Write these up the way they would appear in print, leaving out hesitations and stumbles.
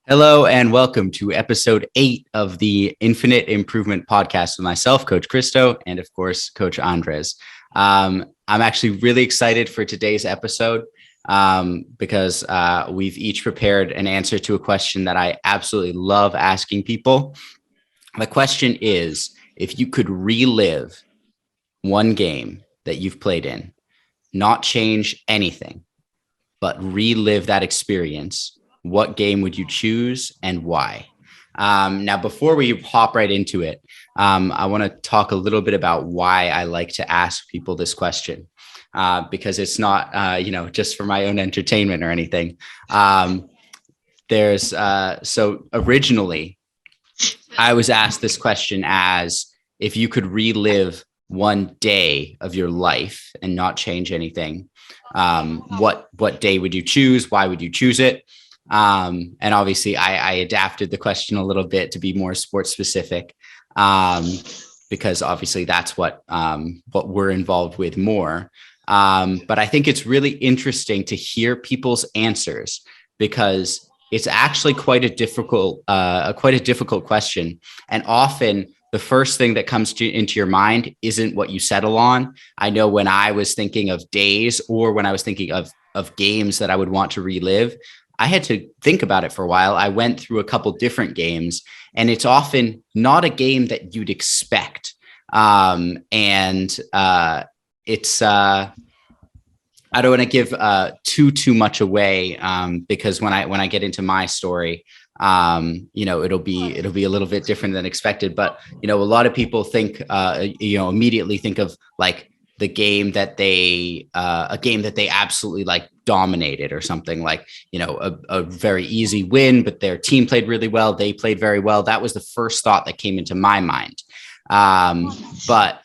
Hello and welcome to episode 8 of the Infinite Improvement Podcast with myself, Coach Christo, and of course, Coach Andres. I'm actually really excited for today's episode because we've each prepared an answer to a question that I absolutely love asking people. The question is, if you could relive one game that you've played in, not change anything, but relive that experience, what game would you choose and why? Now, before we hop right into it, I want to talk a little bit about why I like to ask people this question, because it's not, just for my own entertainment or anything. So originally, I was asked this question as if you could relive one day of your life and not change anything, what day would you choose? Why would you choose it? And obviously I adapted the question a little bit to be more sports specific, because obviously that's what we're involved with more. But I think it's really interesting to hear people's answers because it's actually quite a difficult question. And often the first thing that comes into your mind isn't what you settle on. I know when I was thinking of days or when I was thinking of games that I would want to relive, I had to think about it for a while. I went through a couple different games, and it's often not a game that you'd expect. It's I don't want to give too much away, because when I get into my story, it'll be a little bit different than expected. But a lot of people think immediately think of like the game that they a game that they absolutely like dominated or something, like a very easy win, but their team played really well, they played very well. That was the first thought that came into my mind. But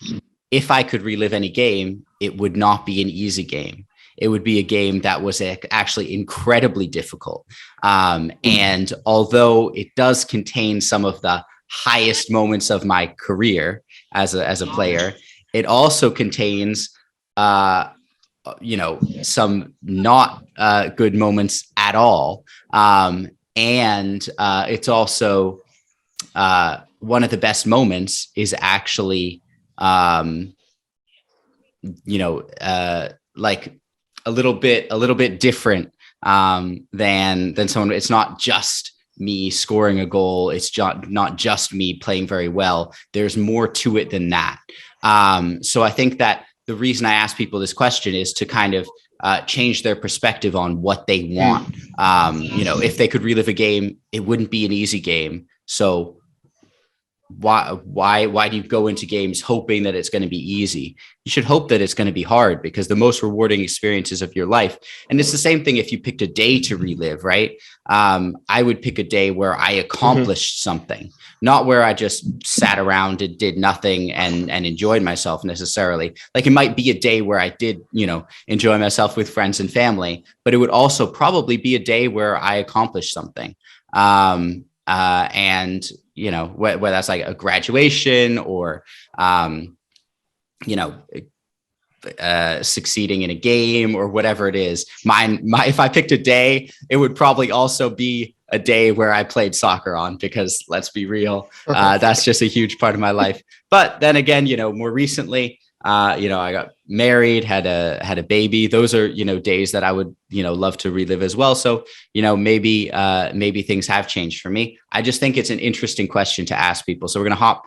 if I could relive any game, it would not be an easy game. It would be a game that was actually incredibly difficult. And although it does contain some of the highest moments of my career as a player, it also contains, some not good moments at all. And it's also one of the best moments is actually, like a little bit different than someone. It's not just me scoring a goal. It's not just me playing very well. There's more to it than that. So I think that the reason I ask people this question is to kind of change their perspective on what they want. If they could relive a game, it wouldn't be an easy game. So why do you go into games hoping that it's going to be easy? You should hope that it's going to be hard, because the most rewarding experiences of your life. And it's the same thing if you picked a day to relive, right? I would pick a day where I accomplished something, not where I just sat around and did nothing and enjoyed myself necessarily. Like it might be a day where I did, enjoy myself with friends and family, but it would also probably be a day where I accomplished something. And whether that's like a graduation or, succeeding in a game or whatever it is. If I picked a day, it would probably also be a day where I played soccer on, because let's be real, that's just a huge part of my life. But then again, more recently, I got married, had a baby. Those are, days that I would, love to relive as well. So, maybe things have changed for me. I just think it's an interesting question to ask people. So we're going to hop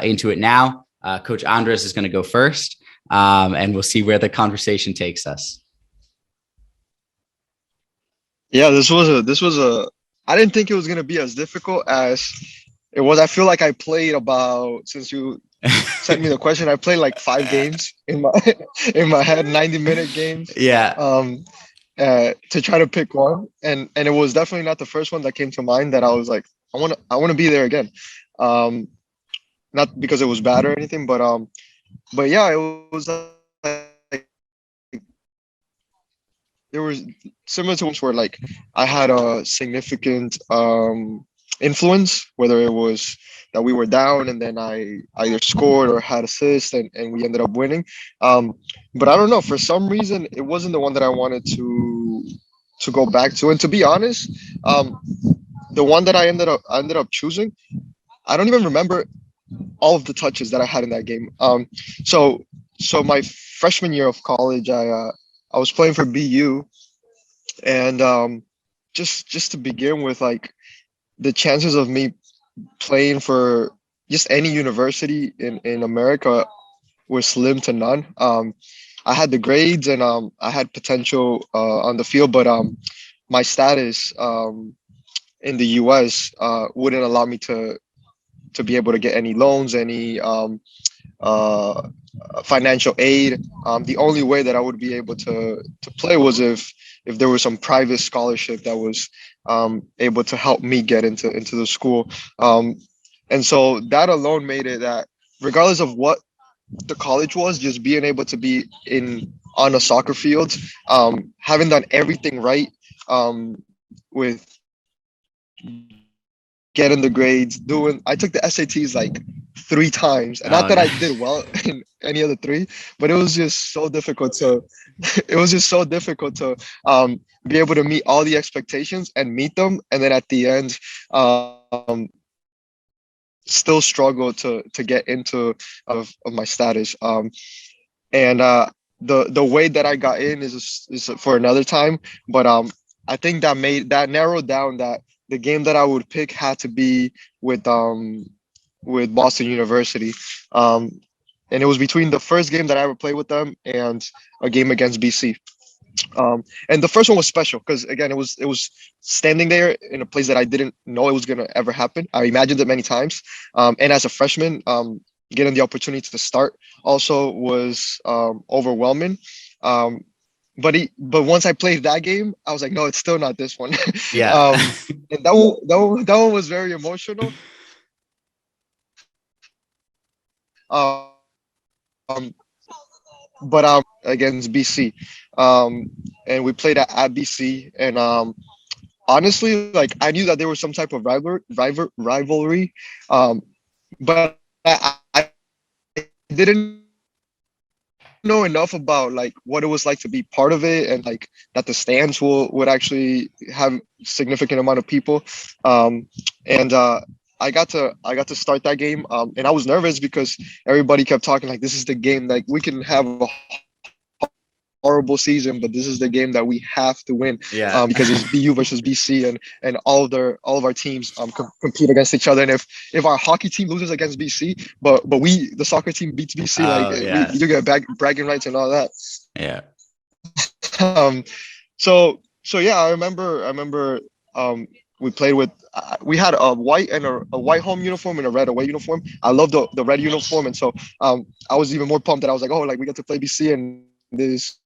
into it now. Coach Andres is going to go first, and we'll see where the conversation takes us. Yeah, I didn't think it was going to be as difficult as it was. I feel like I played since you sent me the question, I played like 5 games in my in my head, 90-minute games. Yeah. To try to pick one, and it was definitely not the first one that came to mind that I was like, I want to be there again. Not because it was bad or anything, but yeah, it was like there was similar to ones where like I had a significant influence, whether it was that we were down and then I either scored or had assists and we ended up winning. But I don't know, for some reason it wasn't the one that I wanted to go back to. And to be honest, the one that I ended up choosing, I don't even remember all of the touches that I had in that game. So so my freshman year of college, I was playing for BU, and just to begin with, like the chances of me playing for just any university in America were slim to none. I had the grades, and I had potential on the field, but my status in the US wouldn't allow me to be able to get any loans, any uh, financial aid. The only way that I would be able to play was if there was some private scholarship that was able to help me get into the school. And so that alone made it that regardless of what the college was, just being able to be in on a soccer field, having done everything right, with getting the grades, doing I took the SATs like three times. And not Oh that no. I did well in any of the three, but it was just so difficult to it was just so difficult to be able to meet all the expectations and meet them. And then at the end, still struggle to get into of my status. And the way that I got in is for another time. But I think that narrowed down that the game that I would pick had to be with Boston University. Um, and it was between the first game that I ever played with them and a game against BC. And the first one was special because again, it was standing there in a place that I didn't know it was gonna ever happen. I imagined it many times, and as a freshman, getting the opportunity to start also was overwhelming. Um, but once I played that game, I was like, no, it's still not this one. Yeah. And that one was very emotional. But against BC, and we played at BC, and honestly, like I knew that there was some type of rivalry, but I didn't know enough about like what it was like to be part of it, and like that the stands would actually have significant amount of people. And I got to start that game, and I was nervous because everybody kept talking like this is the game, like we can have a horrible season, but this is the game that we have to win, Yeah. because it's BU versus BC, and all of our teams compete against each other. And if our hockey team loses against BC, but the soccer team beats BC, like Oh we yeah. you get bragging rights and all that. Yeah. Um, so yeah, I remember we played with we had a white home uniform and a red away uniform. I love the red uniform, and so I was even more pumped that I was like, oh, like we get to play BC, and this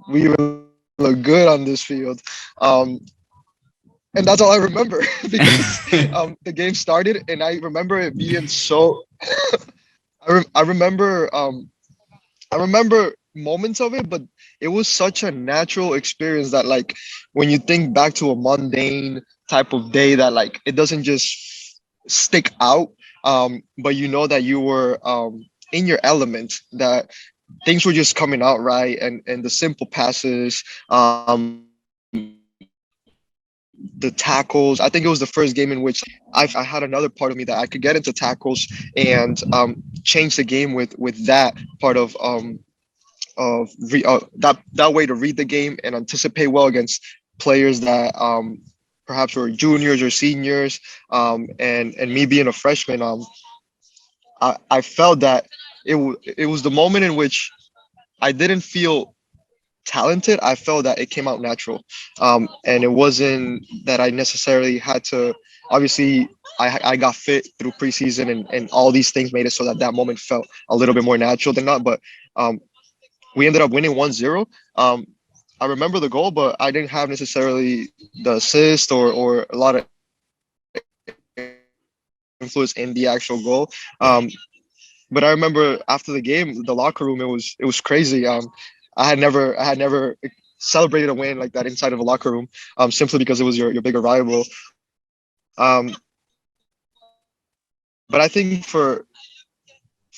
we even look good on this field. Um, and that's all I remember because the game started, and I remember it being so. I remember moments of it, but it was such a natural experience that like when you think back to a mundane type of day, that like it doesn't just stick out, but you know that you were in your element, that things were just coming out right, and the simple passes, the tackles. I think it was the first game in which I had another part of me that I could get into tackles and change the game with that part of that way to read the game and anticipate well against players that perhaps were juniors or seniors, and me being a freshman, I felt that it was the moment in which I didn't feel talented. I felt that it came out natural, and it wasn't that I necessarily had to. Obviously, I got fit through preseason, and all these things made it so that that moment felt a little bit more natural than not. But um, we ended up winning 1-0. I remember the goal, but I didn't have necessarily the assist or a lot of influence in the actual goal. But I remember after the game, the locker room, it was crazy. I had never celebrated a win like that inside of a locker room, simply because it was your bigger rival. Um, but I think for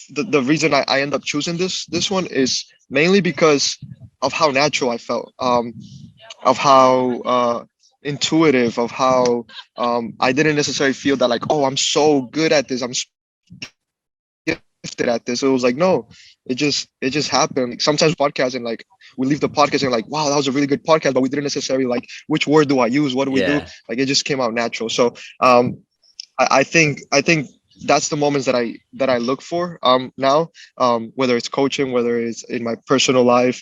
the reason I end up choosing this one is mainly because of how natural I felt, of how intuitive of how I didn't necessarily feel that like, oh, I'm so good at this, I'm gifted at this. It was like, no, it just happened. Like, sometimes podcast and like we leave the podcast and like, wow, that was a really good podcast, but we didn't necessarily like which word do I use, what do we do? Yeah. Like it just came out natural. So I think that's the moments that I look for now, whether it's coaching, whether it's in my personal life,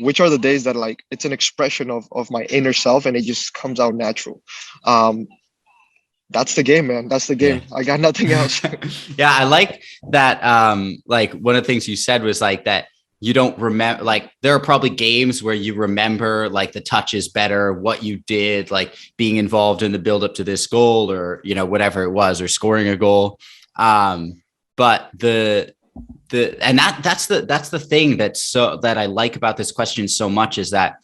which are the days that like it's an expression of my inner self and it just comes out natural. um that's the game, man. That's the Yeah. game. I got nothing else. Yeah, I like that. Like one of the things you said was like that you don't remember, like there are probably games where you remember like the touches better, what you did, like being involved in the build up to this goal or, whatever it was, or scoring a goal. But and that's the thing that I like about this question so much is that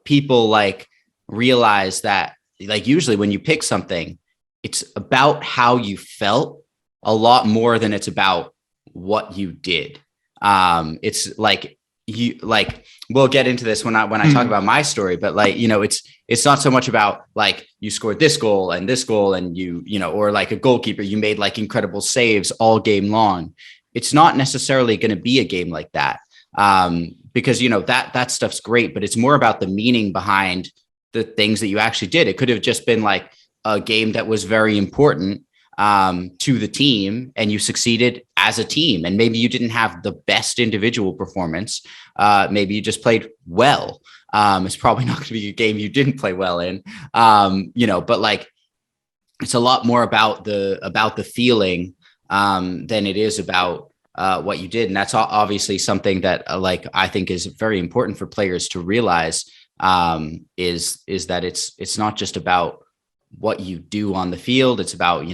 people like realize that like usually when you pick something, it's about how you felt a lot more than it's about what you did. It's like we'll get into this when I talk about my story, but like, it's not so much about like you scored this goal and or like a goalkeeper, you made like incredible saves all game long. It's not necessarily going to be a game like that. Because that stuff's great, but it's more about the meaning behind the things that you actually did. It could have just been like a game that was very important to the team and you succeeded as a team. And maybe you didn't have the best individual performance. Maybe you just played well. It's probably not going to be a game you didn't play well in, but like, it's a lot more about the feeling than it is about what you did. And that's obviously something that like, I think is very important for players to realize is that it's not just about what you do on the field. It's about,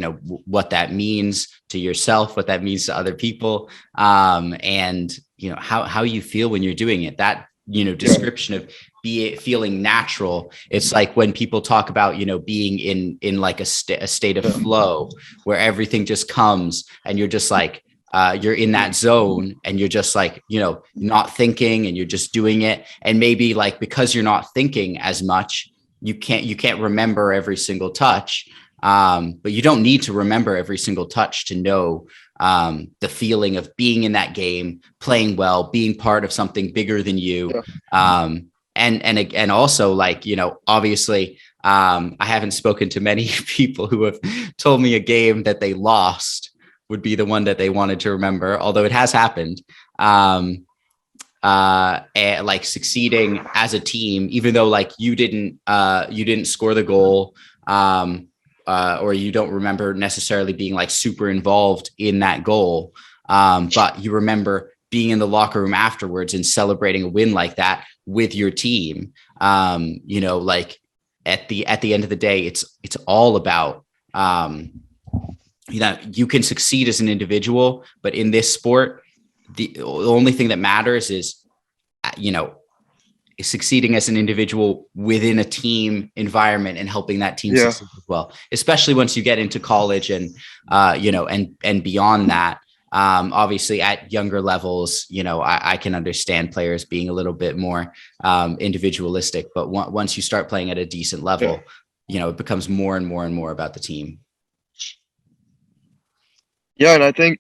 what that means to yourself, what that means to other people. And, how you feel when you're doing it, that, description of feeling natural. It's like when people talk about, being in like a state of flow where everything just comes and you're just like, you're in that zone and you're just like, not thinking and you're just doing it. And maybe like, because you're not thinking as much, you can't remember every single touch. But you don't need to remember every single touch to know the feeling of being in that game, playing well, being part of something bigger than you. And also like, obviously, I haven't spoken to many people who have told me a game that they lost would be the one that they wanted to remember, although it has happened. And like succeeding as a team, even though like you didn't score the goal, or you don't remember necessarily being like super involved in that goal. But you remember being in the locker room afterwards and celebrating a win like that with your team. Like at the end of the day, it's all about, you can succeed as an individual, but in this sport, the only thing that matters is, succeeding as an individual within a team environment and helping that team succeed as well, especially once you get into college and, and beyond that. Obviously at younger levels, I can understand players being a little bit more individualistic, but once you start playing at a decent level, it becomes more and more and more about the team. Yeah, and I think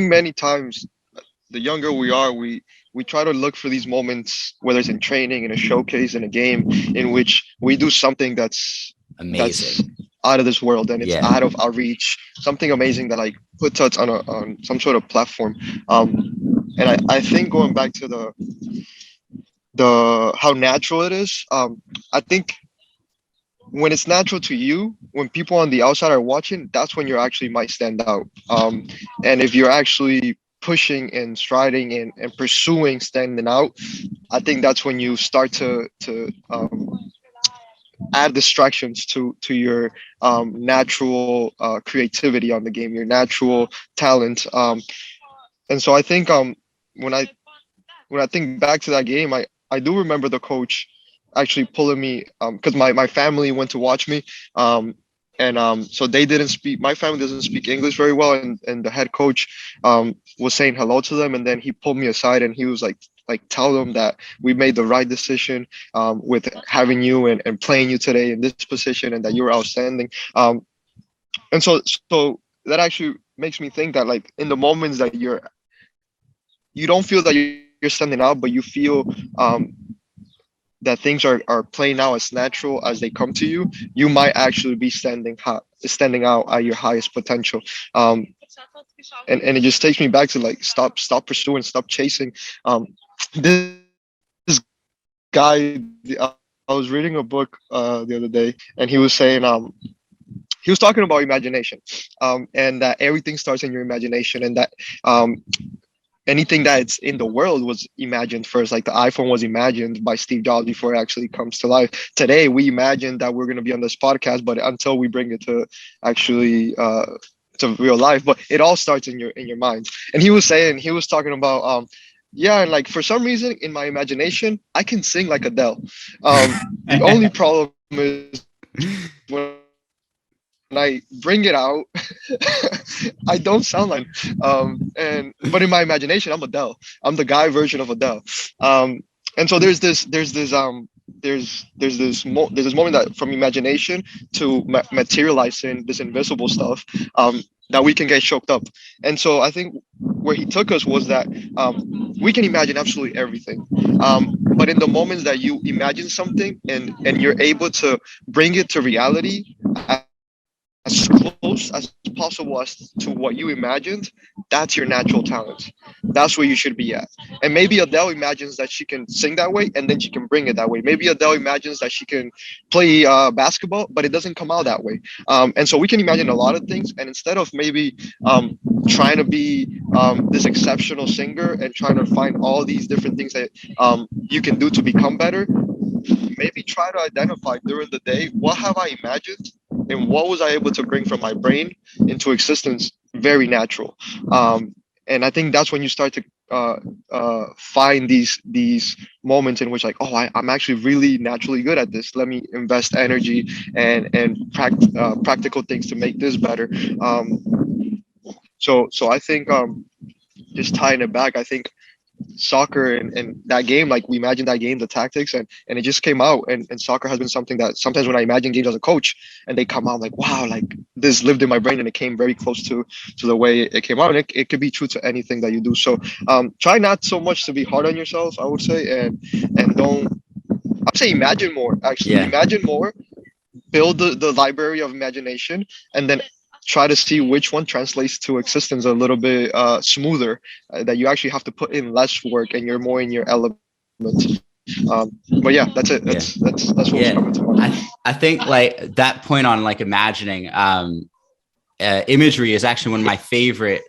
many times the younger we are, we try to look for these moments, whether it's in training, in a showcase, in a game, in which we do something that's Amazing, out of this world and it's out of our reach, something amazing that like puts us on some sort of platform. And I think going back to the how natural it is, I think when it's natural to you, when people on the outside are watching, that's when you actually might stand out. And if you're actually pushing and striding and pursuing standing out, I think that's when you start to add distractions to your natural creativity on the game, your natural talent. And so I think when I think back to that game, I do remember the coach actually pulling me because my family went to watch me. And so they didn't speak. My family doesn't speak English very well, and the head coach was saying hello to them, and then he pulled me aside and he was like like tell them that we made the right decision with having you and playing you today in this position, and that you're outstanding. And so that actually makes me think that like in the moments that you don't feel that you're standing out, but you feel that things are playing out as natural as they come to you, you might actually be standing out at your highest potential. Um, and it just takes me back to like stop pursuing, stop chasing. This guy, I was reading a book the other day, and he was saying he was talking about imagination, and that everything starts in your imagination, and that anything that's in the world was imagined first. Like the iPhone was imagined by Steve Jobs before it actually comes to life. Today we imagine that we're going to be on this podcast, but until we bring it to actually to real life, but it all starts in your mind. And he was talking about yeah, and like for some reason in my imagination I can sing like Adele. The only problem is when I bring it out, I don't sound like. And but in my imagination, I'm Adele. I'm the guy version of Adele. And so there's this moment that from imagination to materializing this invisible stuff, that we can get choked up. And so I think where he took us was that we can imagine absolutely everything, but in the moments that you imagine something and you're able to bring it to reality as close as possible as to what you imagined, that's your natural talent. That's where you should be at. And maybe Adele imagines that she can sing that way, and then she can bring it that way. Maybe Adele imagines that she can play basketball, but it doesn't come out that way. And so we can imagine a lot of things, and instead of maybe trying to be this exceptional singer and trying to find all these different things that you can do to become better, maybe try to identify during the day, what have I imagined and what was I able to bring from my brain into existence, very natural. And I think that's when you start to find these moments in which like, oh, I'm actually really naturally good at this. Let me invest energy and practical things to make this better. So I think just tying it back, I think soccer and that game, like we imagined that game, the tactics, and it just came out. And soccer has been something that sometimes when I imagine games as a coach and they come out, I'm like, wow, like this lived in my brain and it came very close to the way it came out. And it could be true to anything that you do. So try not so much to be hard on yourself, I would say, and don't, I'd say imagine more, actually. Yeah. Imagine more, build the library of imagination, and then try to see which one translates to existence a little bit smoother, that you actually have to put in less work and you're more in your element. But yeah, that's it. That's what was coming to mind. I think like that point on like imagining, imagery is actually one of my favorite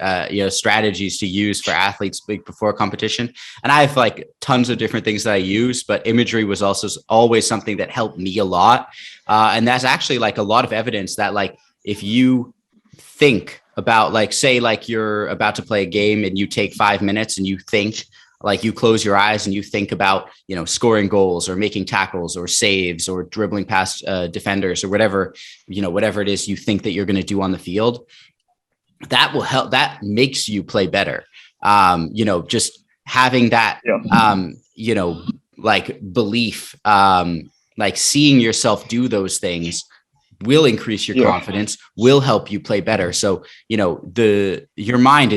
strategies to use for athletes before competition. And I have like tons of different things that I use, but imagery was also always something that helped me a lot. And that's actually like a lot of evidence that like if you think about, like, say like you're about to play a game and you take 5 minutes and you think, like you close your eyes and you think about, scoring goals or making tackles or saves or dribbling past defenders or whatever, whatever it is you think that you're going to do on the field, that will help. That makes you play better. Just having that, like belief, like seeing yourself do those things will increase your confidence, will help you play better. So, your mind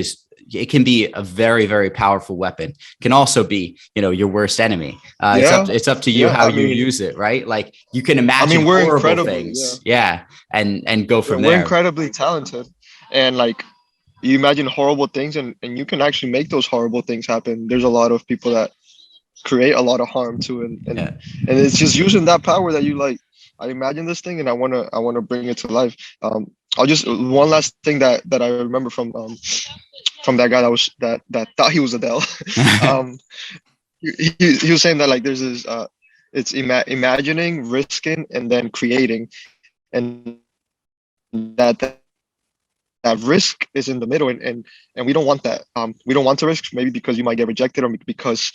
it can be a very, very powerful weapon. Can also be, your worst enemy. It's up to you how you use it, right? Like you can imagine we're horrible things. And go from there. We're incredibly talented. And like you imagine horrible things and you can actually make those horrible things happen. There's a lot of people that create a lot of harm too. And it's just using that power that you like, I imagine this thing and I wanna bring it to life. I'll just one last thing that I remember from that guy that thought he was Adele. He was saying that like there's this it's imagining, risking, and then creating, and that risk is in the middle, and we don't want that. We don't want to risk, maybe because you might get rejected or because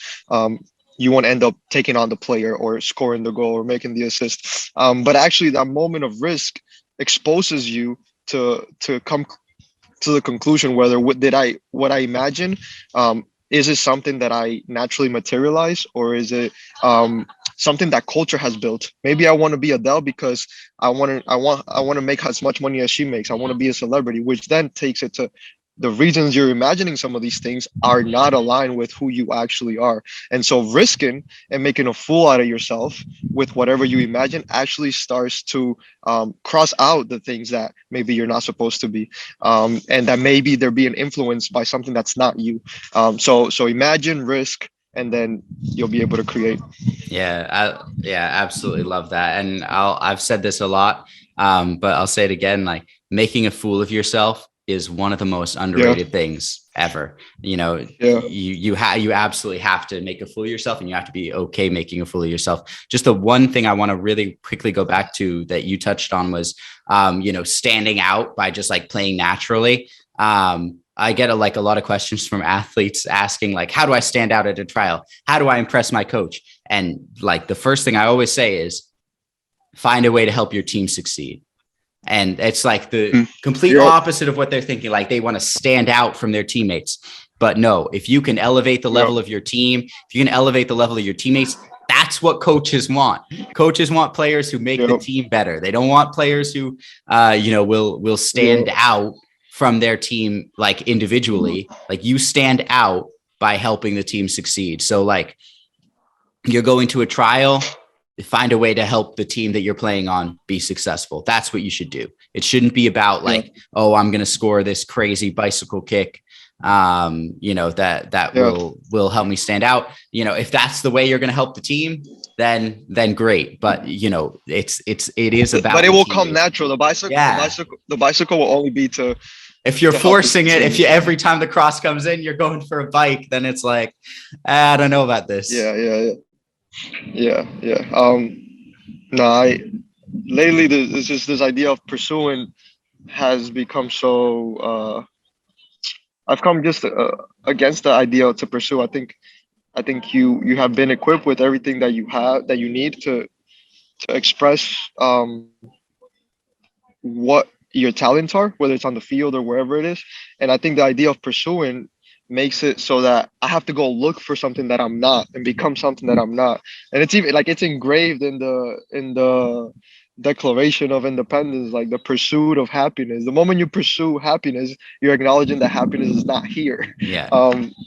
you won't end up taking on the player or scoring the goal or making the assist. But actually that moment of risk exposes you to come to the conclusion whether what I imagine is it something that I naturally materialize, or is it something that culture has built? Maybe I want to be Adele because I want to make as much money as she makes. I want to be a celebrity, which then takes it to the reasons you're imagining some of these things are not aligned with who you actually are. And so risking and making a fool out of yourself with whatever you imagine actually starts to cross out the things that maybe you're not supposed to be, and that maybe they're being influenced by something that's not you. So imagine, risk, and then you'll be able to create. Yeah, absolutely love that. And I've said this a lot, but I'll say it again. Like, making a fool of yourself is one of the most underrated things ever. You know, Yeah. you absolutely have to make a fool of yourself, and you have to be okay making a fool of yourself. Just the one thing I want to really quickly go back to that you touched on was, standing out by just like playing naturally. I get a lot of questions from athletes asking, like, how do I stand out at a trial? How do I impress my coach? And like, the first thing I always say is find a way to help your team succeed. And it's like the complete opposite of what they're thinking. Like, they want to stand out from their teammates. But no, if you can elevate the level of your team, if you can elevate the level of your teammates, that's what coaches want. Coaches want players who make the team better. They don't want players who, will stand out from their team, like individually. Like, you stand out by helping the team succeed. So like, you're going to a trial, find a way to help the team that you're playing on be successful. That's what you should do. It shouldn't be about like, oh, I'm going to score this crazy bicycle kick, that will help me stand out. If that's the way you're going to help the team, then great. But it is about, but it will come natural. The bicycle will only be to, if you're forcing it, if you, every time the cross comes in, you're going for a bike, then it's like, I don't know about this. Yeah. Lately there's just this idea of pursuing has become so, I've come just against the idea to pursue. I think you have been equipped with everything that you need to express what your talents are, whether it's on the field or wherever it is. And I think the idea of pursuing makes it so that I have to go look for something that I'm not and become something that I'm not. And it's even like it's engraved in the Declaration of Independence, like the pursuit of happiness. The moment you pursue happiness, you're acknowledging that happiness is not here.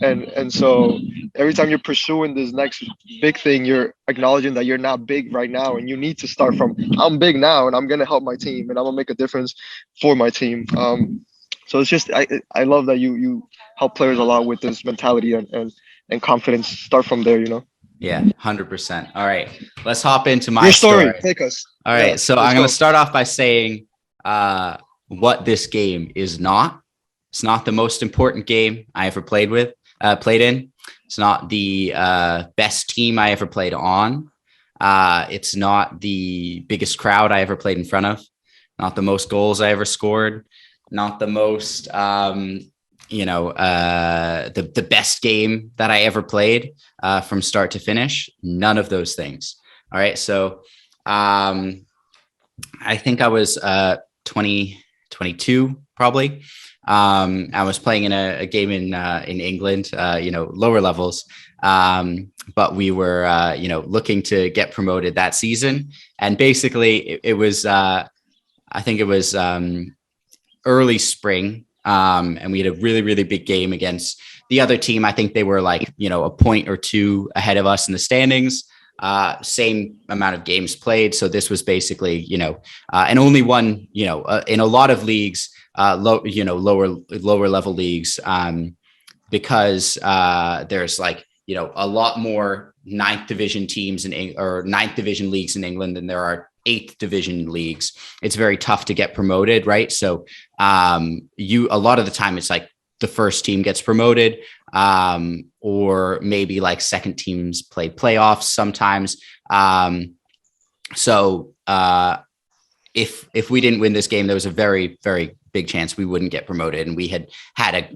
And so every time you're pursuing this next big thing, you're acknowledging that you're not big right now, and you need to start from I'm big now, and I'm gonna help my team, and I'm gonna make a difference for my team. So it's just I love that you help players a lot with this mentality and confidence. Start from there, 100%. All right, let's hop into my your story. Take us. All right, so I'm going to start off by saying what this game is not. It's not the most important game I ever played in. It's not the best team I ever played on. It's not the biggest crowd I ever played in front of. Not the most goals I ever scored. Not the most, the best game that I ever played from start to finish. None of those things. All right, so I think I was 22 probably. I was playing in a game in England, lower levels, but we were looking to get promoted that season, and basically it was I think it was early spring, and we had a really, really big game against the other team. I think they were like a point or two ahead of us in the standings. Same amount of games played. So this was basically, and only one, in a lot of leagues, lower level leagues, because there's like, a lot more ninth division teams or ninth division leagues in England than there are eighth division leagues. It's very tough to get promoted, right? So a lot of the time it's like the first team gets promoted, or maybe like second teams play playoffs sometimes. So if we didn't win this game, there was a very, very big chance we wouldn't get promoted. And we had a,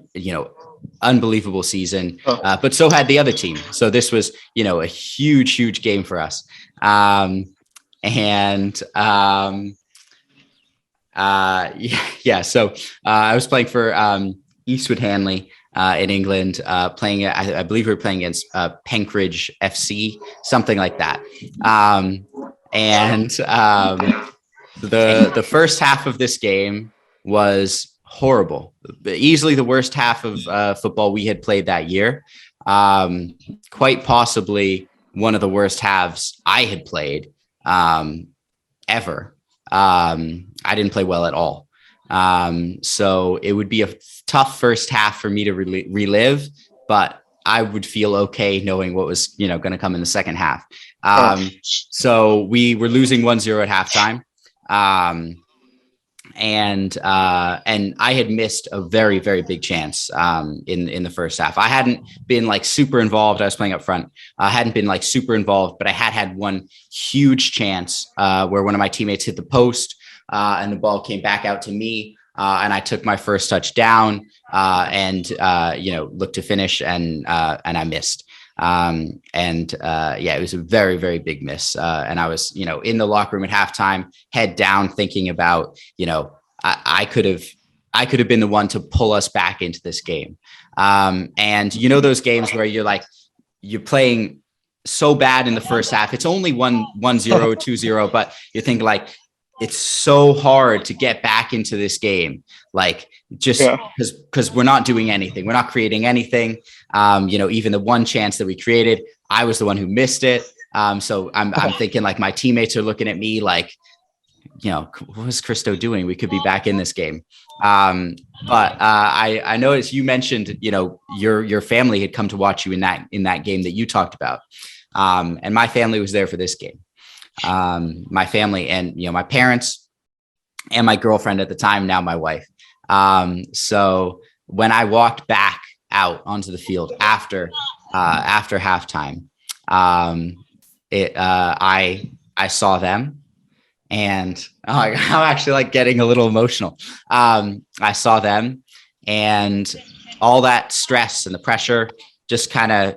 unbelievable season, but so had the other team. So this was, a huge, huge game for us. So I was playing for Eastwood Hanley. in England, playing. I believe we were playing against Penkridge FC, something like that. The first half of this game was horrible, easily the worst half of football we had played that year. Quite possibly one of the worst halves I had played ever. I didn't play well at all. So it would be a tough first half for me to relive, but I would feel okay knowing what was, going to come in the second half. So we were losing 1-0 at halftime. And I had missed a very, very big chance in the first half. I hadn't been like super involved. I was playing up front. I hadn't been like super involved, but I had one huge chance where one of my teammates hit the post and the ball came back out to me. And I took my first touch down and looked to finish and I missed. It was a very, very big miss. And I was, in the locker room at halftime, head down, thinking about, I could have been the one to pull us back into this game. And those games where you're playing so bad in the first half, it's only 1-0, 2-0, but you think like, it's so hard to get back into this game. Like just because we're not doing anything. We're not creating anything. Even the one chance that we created, I was the one who missed it. So I'm thinking like my teammates are looking at me like, what is Christo doing? We could be back in this game. But I noticed you mentioned, your family had come to watch you in that game that you talked about. And my family was there for this game. My family and, my parents and my girlfriend at the time, now my wife. So when I walked back out onto the field after halftime, I saw them and I'm actually like getting a little emotional. I saw them and all that stress and the pressure just kind of,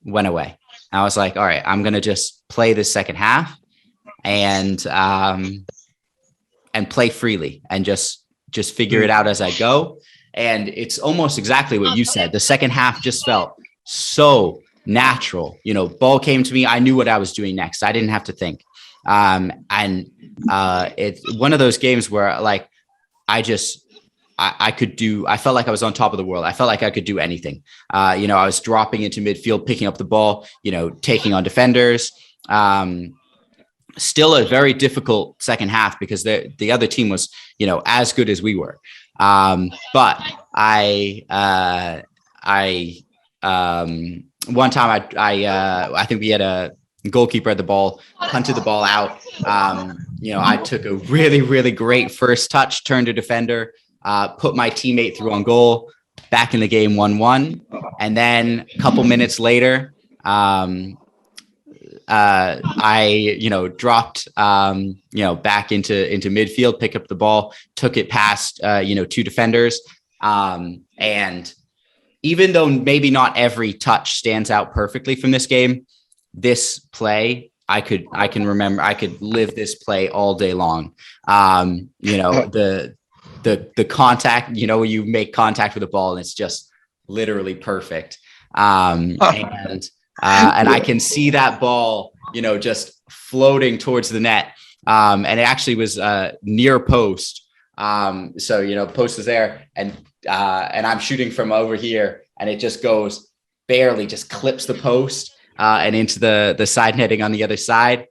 went away. I was like, all right, I'm going to just play this second half and play freely and just figure it out as I go. And it's almost exactly what you said. The second half just felt so natural. Ball came to me. I knew what I was doing next. I didn't have to think. It's one of those games where like, I felt like I was on top of the world. I felt like I could do anything. I was dropping into midfield, picking up the ball, taking on defenders. Still a very difficult second half because the other team was, as good as we were. But one time I think we had a goalkeeper at the ball, punted the ball out. I took a really, really great first touch, turned to defender, put my teammate through on goal, back in the game 1-1. And then a couple minutes later, I dropped back into midfield, pick up the ball, took it past two defenders, and even though maybe not every touch stands out perfectly from this game, this play I can remember. I could live this play all day long. The contact, you make contact with the ball and it's just literally perfect. And I can see that ball, just floating towards the net. And it actually was near post. So, post is there and I'm shooting from over here and it just goes barely just clips the post and into the side netting on the other side.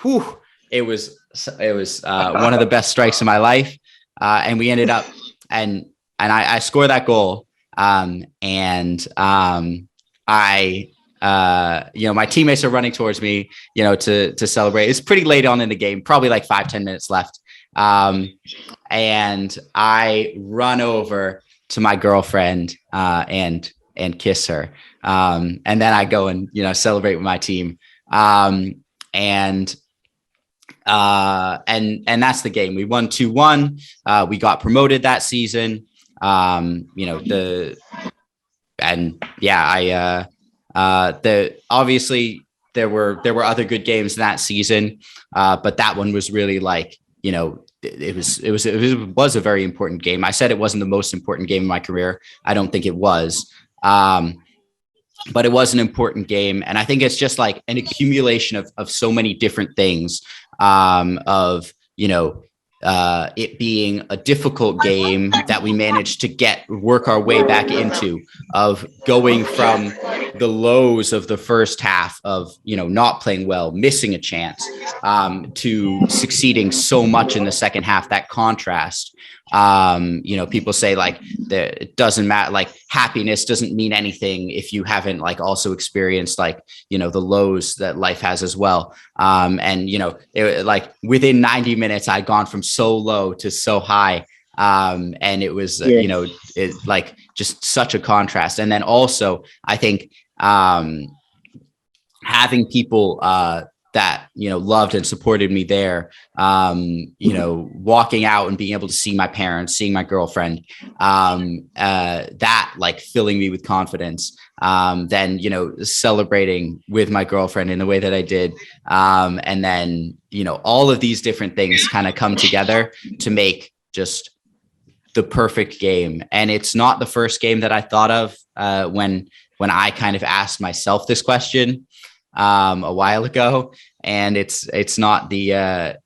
Whew, it was one of the best strikes of my life. And we ended up and I scored that goal. My teammates are running towards me, to celebrate. It's pretty late on in the game, probably like 5-10 minutes left. And I run over to my girlfriend, and kiss her. And then I go and, celebrate with my team. And that's the game. We won 2-1. We got promoted that season. Obviously there were other good games in that season. But that one was really like, it was a very important game. I said it wasn't the most important game in my career. I don't think it was. But it was an important game. And I think it's just like an accumulation of so many different things, of, it being a difficult game that we managed to work our way back into, of going from the lows of the first half of, not playing well, missing a chance, to succeeding so much in the second half. That contrast, people say like it doesn't matter, like happiness doesn't mean anything if you haven't like also experienced like, the lows that life has as well. Like within 90 minutes, I'd gone from so low to so high. And it was, it like just such a contrast. And then also I think, having people, that, loved and supported me there, walking out and being able to see my parents, seeing my girlfriend, that like filling me with confidence, then, celebrating with my girlfriend in the way that I did. And then, all of these different things kind of come together to make just the perfect game. And it's not the first game that I thought of, when I kind of asked myself this question, a while ago, and it's not the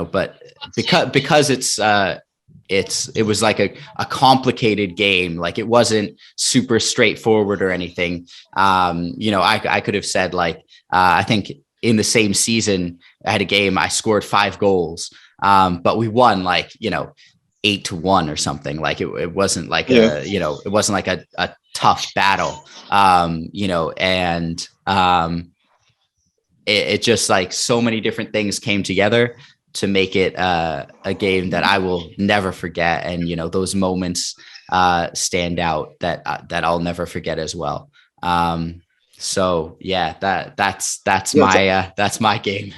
but because it was like a complicated game. Like it wasn't super straightforward or anything. I could have said like, I think in the same season I had a game, I scored 5 goals, but we won like 8-1 or something. Like it wasn't like it wasn't like a tough battle. It just like so many different things came together to make it a game that I will never forget. And, those moments stand out that I'll never forget as well. So yeah, that's my game.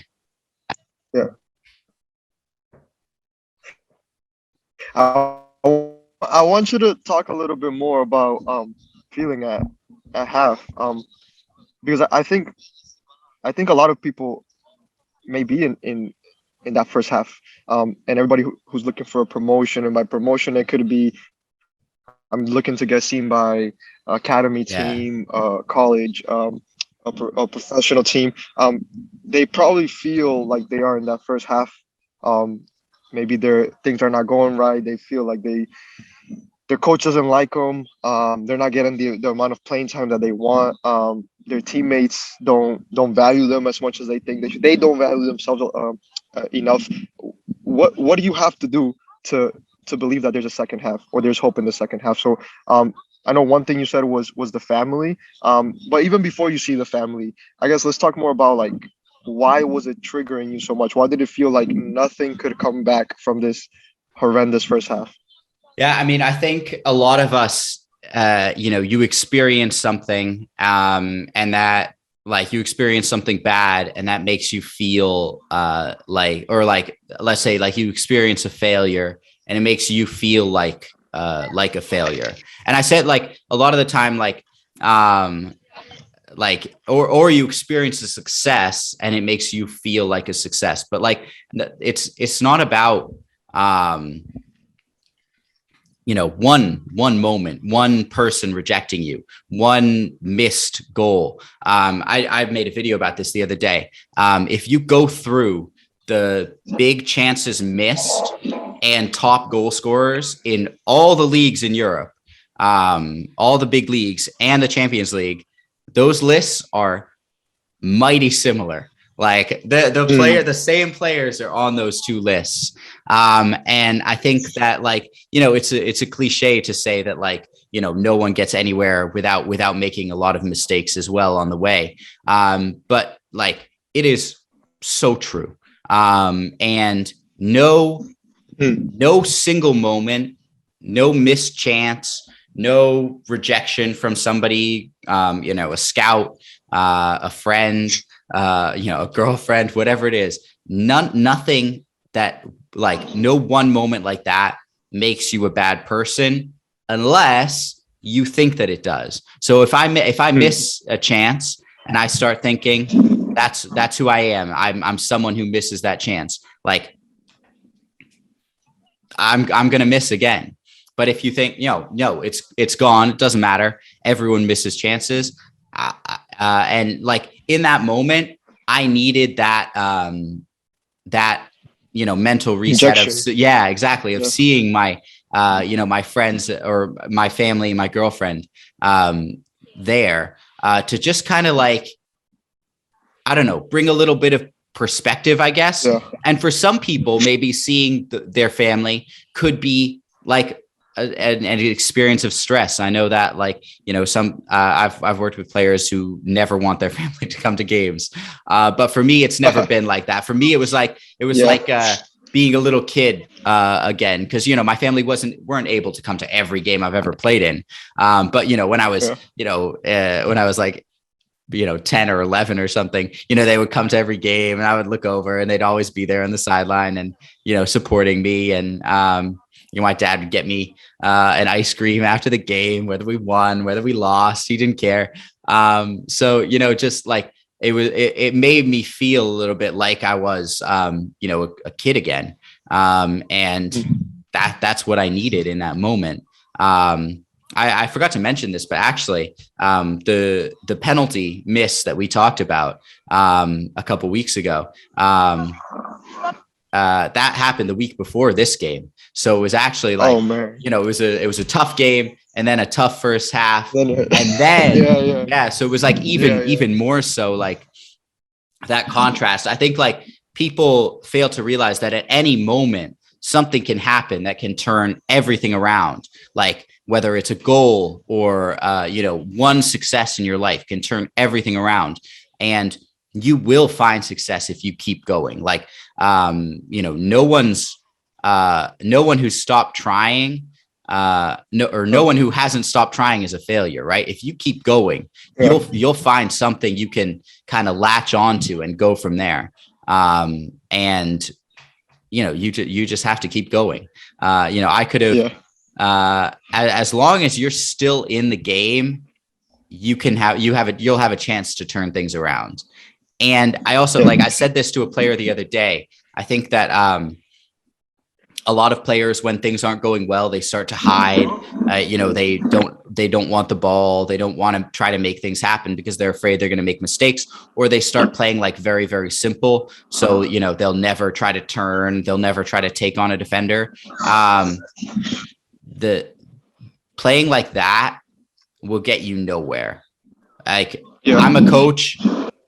Yeah. I want you to talk a little bit more about feeling at half, because I think a lot of people may be in that first half, and everybody who's looking for a promotion, and by promotion it could be I'm looking to get seen by academy team, college, a professional team. They probably feel like they are in that first half. Maybe their things are not going right. They feel like their coach doesn't like them. They're not getting the amount of playing time that they want. Their teammates don't value them as much as they think they should. They don't value themselves enough. What do you have to do to believe that there's a second half, or there's hope in the second half? So I know one thing you said was the family. But even before you see the family, I guess let's talk more about like, why was it triggering you so much? Why did it feel like nothing could come back from this horrendous first half? Yeah, I mean, I think a lot of us, you experience something, and that like you experience something bad, and that makes you feel let's say like you experience a failure, and it makes you feel like a failure. And I said like a lot of the time, or you experience a success and it makes you feel like a success. But like it's not about one moment, one person rejecting you, one missed goal. I've made a video about this the other day. If you go through the big chances missed and top goal scorers in all the leagues in Europe, all the big leagues and the Champions League, those lists are mighty similar. Like the same players are on those two lists. And I think that like, it's a cliche to say that like, no one gets anywhere without making a lot of mistakes as well on the way. But like, it is so true. And no single moment, no missed chance, no rejection from somebody, a scout, a friend, a girlfriend, whatever it is, nothing that like no one moment like that makes you a bad person unless you think that it does. So if I miss a chance and I start thinking that's who I am, I'm someone who misses that chance. Like I'm gonna miss again. But if you think, no, it's gone, it doesn't matter. Everyone misses chances. And like in that moment, I needed that mental reset of, Injection. yeah, exactly, of Yeah. seeing my my friends or my family, my girlfriend there, to just kind of like, I don't know, bring a little bit of perspective, I guess. Yeah. And for some people, maybe seeing their family could be like an experience of stress. I know that, like, some I've worked with players who never want their family to come to games, but for me, it's never been like that. For me, it was like Yeah. being a little kid again, because my family weren't able to come to every game I've ever played in. But when I was when I was like 10 or 11 or something, they would come to every game and I would look over and they'd always be there on the sideline and, supporting me. And, my dad would get me an ice cream after the game, whether we won, whether we lost, he didn't care. So, just like it made me feel a little bit like I was, a kid again. And that's what I needed in that moment. I forgot to mention this, but actually, the penalty miss that we talked about a couple weeks ago, that happened the week before this game. So it was actually like, Oh man. it was a tough game, and then a tough first half, Then and then yeah. so it was like even more so, like that contrast. I think like people fail to realize that at any moment something can happen that can turn everything around. Like whether it's a goal or one success in your life can turn everything around, and you will find success if you keep going. Like no one who's stopped trying, no one who hasn't stopped trying is a failure, right? If you keep going, you'll find something you can kind of latch onto and go from there. And you just have to keep going. I could have, as long as you're still in the game, you'll have a chance to turn things around. And I also, like I said this to a player the other day, I think that a lot of players, when things aren't going well, they start to hide. They don't want the ball. They don't want to try to make things happen because they're afraid they're going to make mistakes, or they start playing like very, very simple. So, they'll never try to turn. They'll never try to take on a defender. The playing like that will get you nowhere. Like I'm a coach,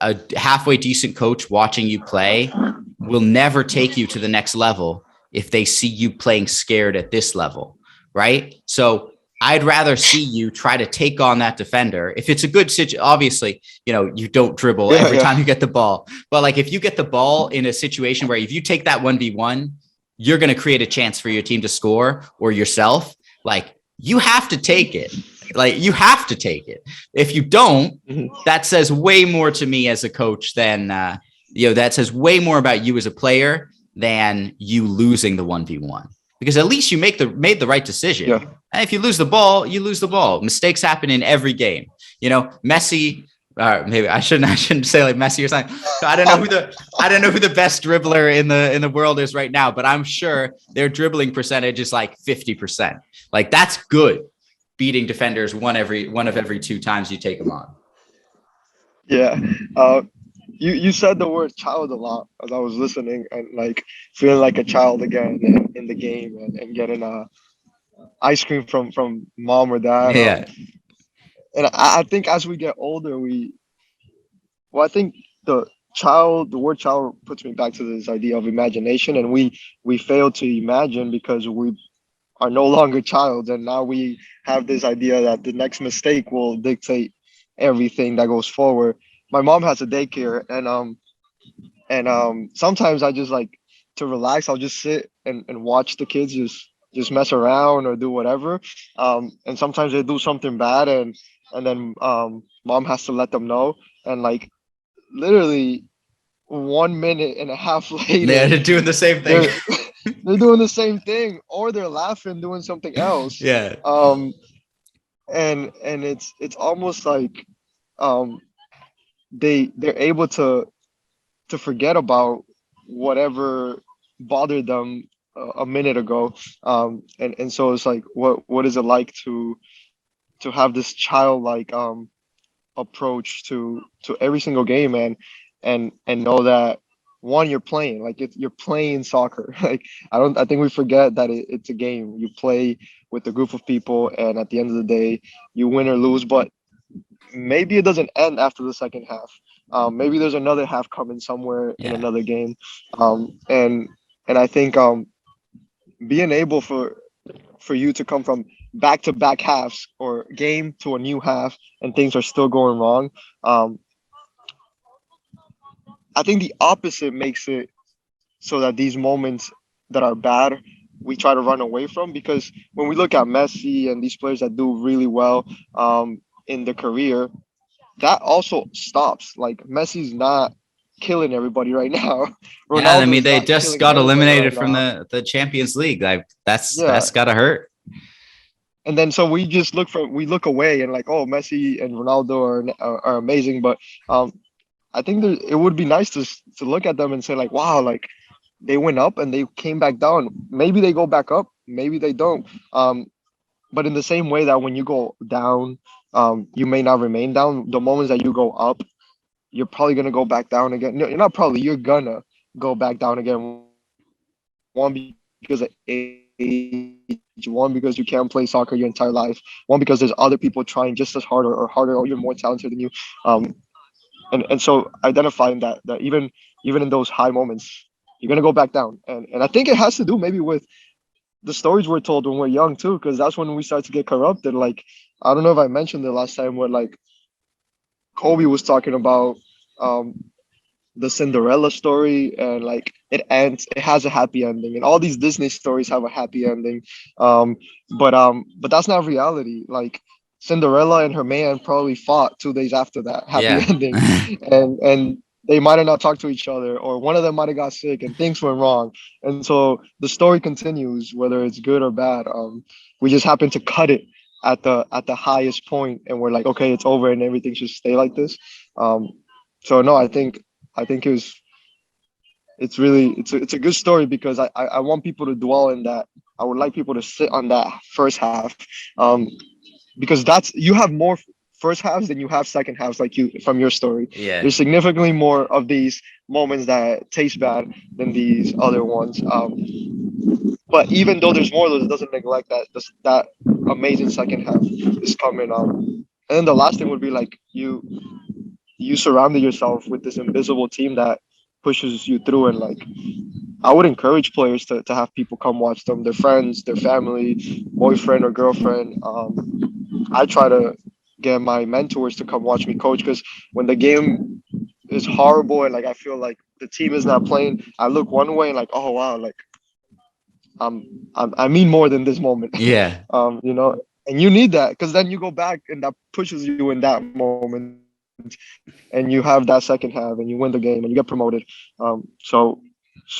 a halfway decent coach watching you play will never take you to the next level if they see you playing scared at this level, right? So I'd rather see you try to take on that defender. If it's a good situation, obviously, you don't dribble every time you get the ball. But like if you get the ball in a situation where if you take that 1v1, you're going to create a chance for your team to score or yourself. Like you have to take it. Like you have to take it. If you don't, that says way more to me as a coach than, that says way more about you as a player than you losing the 1v1, because at least you made the right decision. Yeah. And if you lose the ball, you lose the ball. Mistakes happen in every game. Messi, maybe I shouldn't say like Messi or something. I don't know who the best dribbler in the world is right now, but I'm sure their dribbling percentage is like 50%. Like that's good. Beating defenders one of every 2 times you take them on. Yeah. You said the word child a lot as I was listening, and like feeling like a child again in the game, and getting ice cream from mom or dad. Yeah. And I think as we get older, I think the word child puts me back to this idea of imagination, and we fail to imagine because we are no longer child, and now we have this idea that the next mistake will dictate everything that goes forward. My mom has a daycare, and sometimes I just like to relax. I'll just sit and watch the kids just mess around or do whatever. And sometimes they do something bad, and then mom has to let them know. And like literally 1 minute and a half later, they're doing the same thing. They're doing the same thing, or they're laughing doing something else. Yeah. And it's almost like they're able to forget about whatever bothered them a minute ago. And so it's like, what is it like to have this childlike approach to every single game, and know that one, you're playing, like you're playing soccer. Like I think we forget that it's a game. You play with a group of people, and at the end of the day, you win or lose. But maybe it doesn't end after the second half. Maybe there's another half coming somewhere in Yeah. another game. And I think being able for you to come from back to back halves or game to a new half and things are still going wrong. Um, I think the opposite makes it so that these moments that are bad, we try to run away from, because when we look at Messi and these players that do really well in their career, that also stops. Like Messi's not killing everybody right now. Yeah, I mean, Ronaldo's they not just killing got everybody right eliminated from now. the Champions League. Like Yeah. that's gotta hurt. And then so we look away and like, oh, Messi and Ronaldo are amazing, but um I think it would be nice to look at them and say like, wow, like they went up and they came back down. Maybe they go back up, maybe they don't. But in the same way that when you go down, you may not remain down. The moments that you go up, you're probably gonna go back down again. No, you're not probably. You're gonna go back down again. One, because of age. One, because you can't play soccer your entire life. One, because there's other people trying just as hard or harder, or you're more talented than you. Um, and so identifying that even in those high moments, you're gonna go back down. And I think it has to do maybe with the stories we're told when we're young too, because that's when we start to get corrupted. Like I don't know if I mentioned it last time, where like Kobe was talking about um, the Cinderella story, and like it has a happy ending, and all these Disney stories have a happy ending. Um, but that's not reality. Like Cinderella and her man probably fought 2 days after that happy Yeah. ending, and they might have not talked to each other, or one of them might have got sick, and things went wrong. And so the story continues, whether it's good or bad. We just happen to cut it at the highest point, and we're like, okay, it's over, and everything should stay like this. Um, so no, I think it's really it's a good story, because I want people to dwell in that. I would like people to sit on that first half, um, because that's you have more first halves than you have second halves. Like you from your story, Yeah. there's significantly more of these moments that taste bad than these other ones. But even though there's more of those, it doesn't neglect that amazing second half is coming. And then the last thing would be like you surrounded yourself with this invisible team that pushes you through. And like I would encourage players to have people come watch them, their friends, their family, boyfriend or girlfriend. I try to get my mentors to come watch me coach, because when the game is horrible and like I feel like the team is not playing, I look one way and like, oh wow, like I mean more than this moment. Yeah. You know, and you need that, because then you go back and that pushes you in that moment, and you have that second half and you win the game and you get promoted. So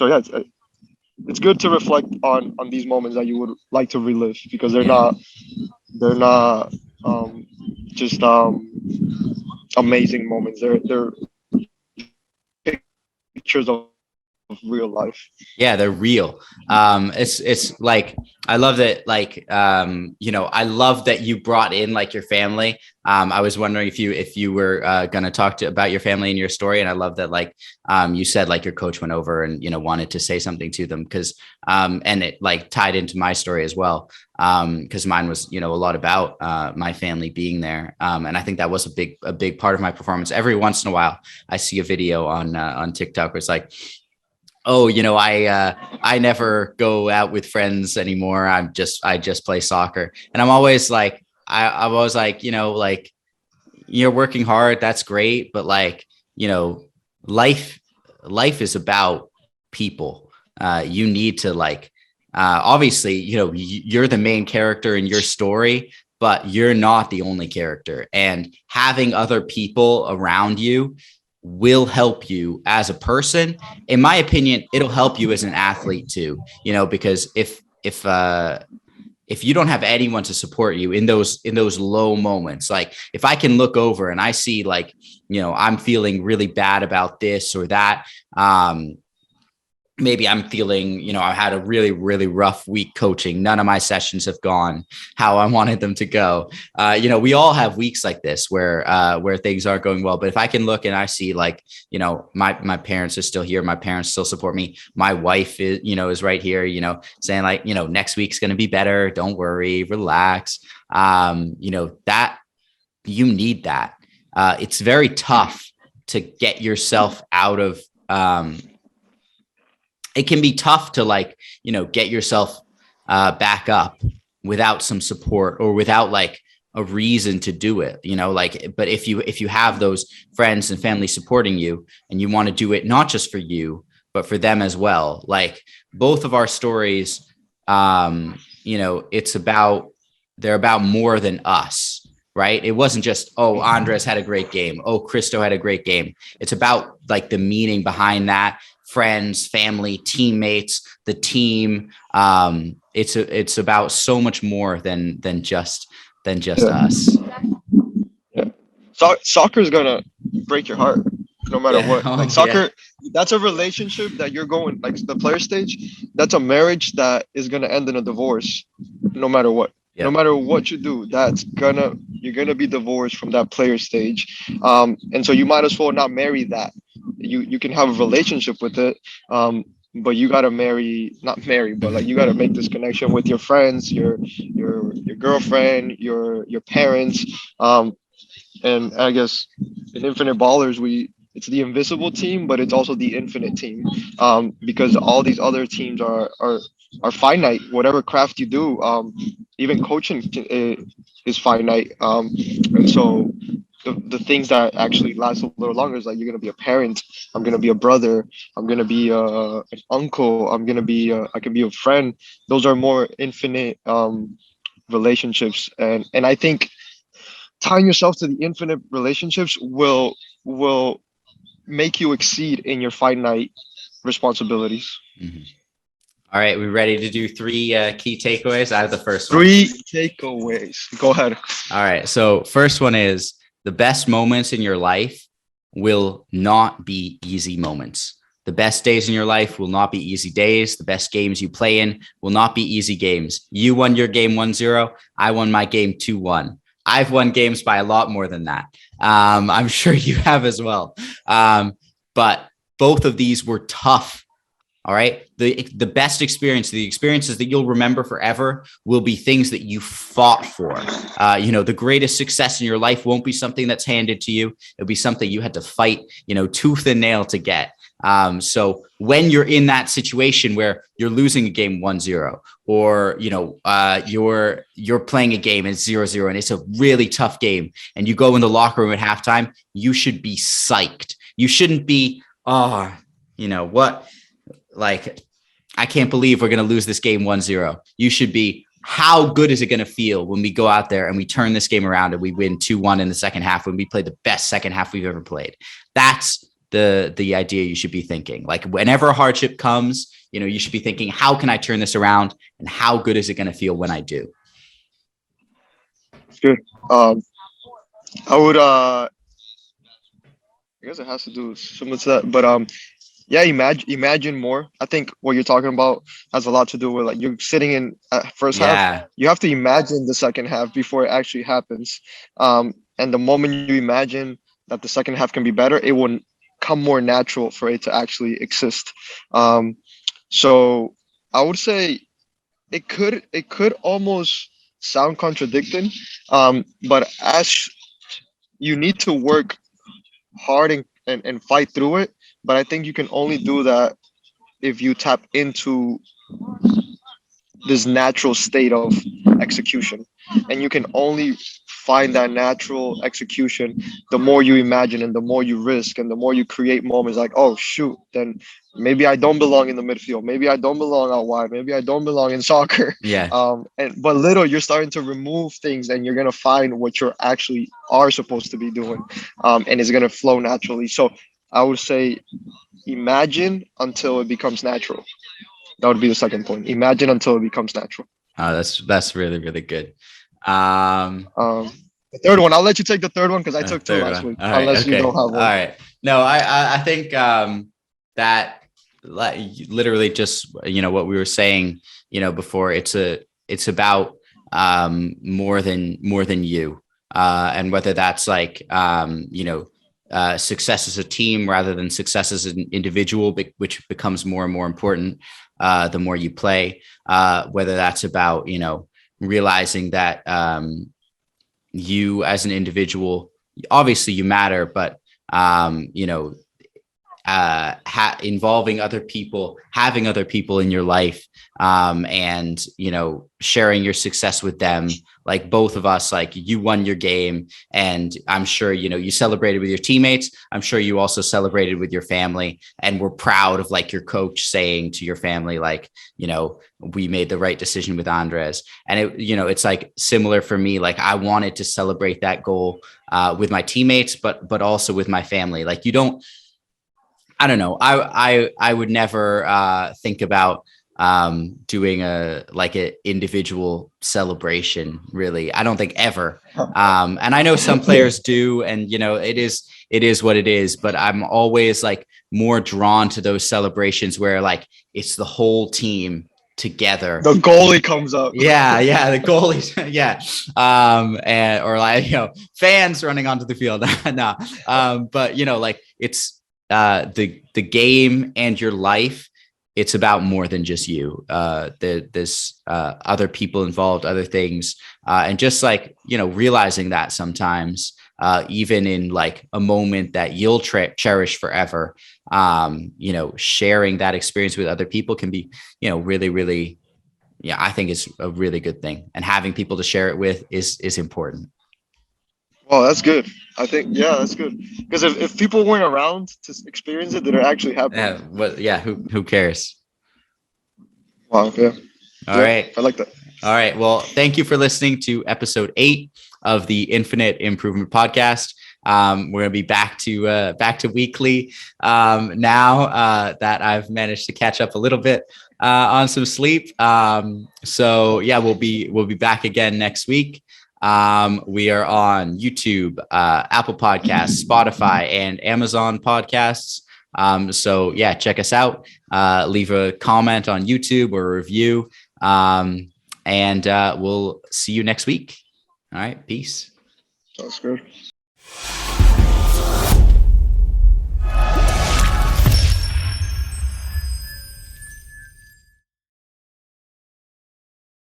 yeah, it's good to reflect on these moments that you would like to relive, because Yeah. they're not just amazing moments. They're pictures of real life. Yeah, they're real. It's like I love that. Like, I love that you brought in like your family. I was wondering if you were going to talk to about your family and your story, and I love that. Like, you said like your coach went over and wanted to say something to them, because and it like tied into my story as well, because mine was a lot about my family being there, and I think that was a big part of my performance. Every once in a while, I see a video on TikTok where it's like, oh, I never go out with friends anymore. I just play soccer. And I'm always like, I'm always like, like you're working hard. That's great. But like, life, life is about people. You need to like, obviously, you're the main character in your story, but you're not the only character, and having other people around you will help you as a person. In my opinion, it'll help you as an athlete too, because if you don't have anyone to support you in those low moments, like if I can look over and I see like, I'm feeling really bad about this or that, maybe I'm feeling, I had a really, really rough week coaching. None of my sessions have gone how I wanted them to go. We all have weeks like this where things aren't going well. But if I can look and I see like, my parents are still here. My parents still support me. My wife is right here, saying like, next week's going to be better. Don't worry, relax. That you need that. It's very tough to get yourself out of, it can be tough to like, get yourself back up without some support or without like a reason to do it, but if you have those friends and family supporting you and you want to do it, not just for you, but for them as well. Like both of our stories, they're about more than us, right? It wasn't just, oh, Andres had a great game. Oh, Christo had a great game. It's about like the meaning behind that. Friends, family, teammates, the team. It's about so much more than just us. Yeah. Soccer is gonna break your heart no matter what. Like soccer, that's a relationship that you're going like the player stage. That's a marriage that is gonna end in a divorce, no matter what. Yeah. No matter what you do, you're gonna be divorced from that player stage. And so you might as well not marry that. You can have a relationship with it, but you gotta not marry, but like you gotta make this connection with your friends, your girlfriend, your parents, and I guess in Infinite Ballers it's the invisible team, but it's also the infinite team, because all these other teams are finite. Whatever craft you do, even coaching is finite, and so the things that actually last a little longer is like you're gonna be a parent. I'm gonna be a brother. I'm gonna be an uncle. I can be a friend. Those are more infinite relationships, and I think tying yourself to the infinite relationships will make you exceed in your finite responsibilities. Mm-hmm. All right, we ready to do 3 key takeaways out of the first one? 3 takeaways. Go ahead. All right, so first one is the best moments in your life will not be easy moments. The best days in your life will not be easy days. The best games you play in will not be easy games. You won your game 1-0. I won my game 2-1. I've won games by a lot more than that. I'm sure you have as well. But both of these were tough. All right. The best experience, the experiences that you'll remember forever will be things that you fought for. The greatest success in your life won't be something that's handed to you. It'll be something you had to fight, tooth and nail to get. So when you're in that situation where you're losing a game 1-0, or, you're playing a game and it's 0-0 and it's a really tough game and you go in the locker room at halftime, you should be psyched. You shouldn't be, what? Like, I can't believe we're going to lose this game 1-0. You should be, how good is it going to feel when we go out there and we turn this game around and we win 2-1 in the second half, when we play the best second half we've ever played? That's the idea you should be thinking. Like whenever a hardship comes, you should be thinking, how can I turn this around and how good is it going to feel when I do? Good. I would, I guess it has to do similar to that, but yeah, imagine more. I think what you're talking about has a lot to do with like you're sitting in first half. You have to imagine the second half before it actually happens. And the moment you imagine that the second half can be better, it will come more natural for it to actually exist. So I would say it could almost sound contradicting, but as you need to work hard and fight through it. But I think you can only do that if you tap into this natural state of execution. And you can only find that natural execution the more you imagine and the more you risk and the more you create moments like, oh, shoot, then maybe I don't belong in the midfield. Maybe I don't belong out wide. Maybe I don't belong in soccer. Yeah. But little, you're starting to remove things and you're going to find what you're actually are supposed to be doing. And it's going to flow naturally. So I would say imagine until it becomes natural. That would be the second point. Imagine until it becomes natural. That's really, really good. The third one, I'll let you take the third one because I took 2 last week. Unless you don't have one. All right. No, I think that literally just, what we were saying, before. It's about more than you, and whether that's like, success as a team rather than success as an individual, which becomes more and more important the more you play. Whether that's about, realizing that you as an individual, obviously you matter, but involving other people, having other people in your life, and sharing your success with them. Like both of us, like you won your game, and I'm sure you celebrated with your teammates. I'm sure you also celebrated with your family, and we're proud of like your coach saying to your family, like, we made the right decision with Andres. And it's like similar for me. Like I wanted to celebrate that goal with my teammates, but also with my family. Like I don't know. I would never think about doing an individual celebration. Really, I don't think ever. And I know some players do, and it is what it is. But I'm always like more drawn to those celebrations where like it's the whole team together. The goalie comes up. Yeah, the goalies. Yeah, and or like fans running onto the field. No, but like it's. The game and your life, it's about more than just you. There's other people involved, other things, and just like realizing that sometimes, even in like a moment that you'll cherish forever, sharing that experience with other people can be really, really, I think it's a really good thing, and having people to share it with is important. Well, that's good. I think, yeah, that's good. Because if people weren't around to experience it, they're actually happy. Who cares? Wow, yeah. All right. I like that. All right. Well, thank you for listening to episode 8 of the Infinite Improvement Podcast. We're gonna be back to weekly now that I've managed to catch up a little bit on some sleep. So yeah, we'll be back again next week. We are on YouTube, Apple Podcasts, Spotify, and Amazon Podcasts. So yeah, check us out. Leave a comment on YouTube or a review. And we'll see you next week. All right. Peace. Sounds good.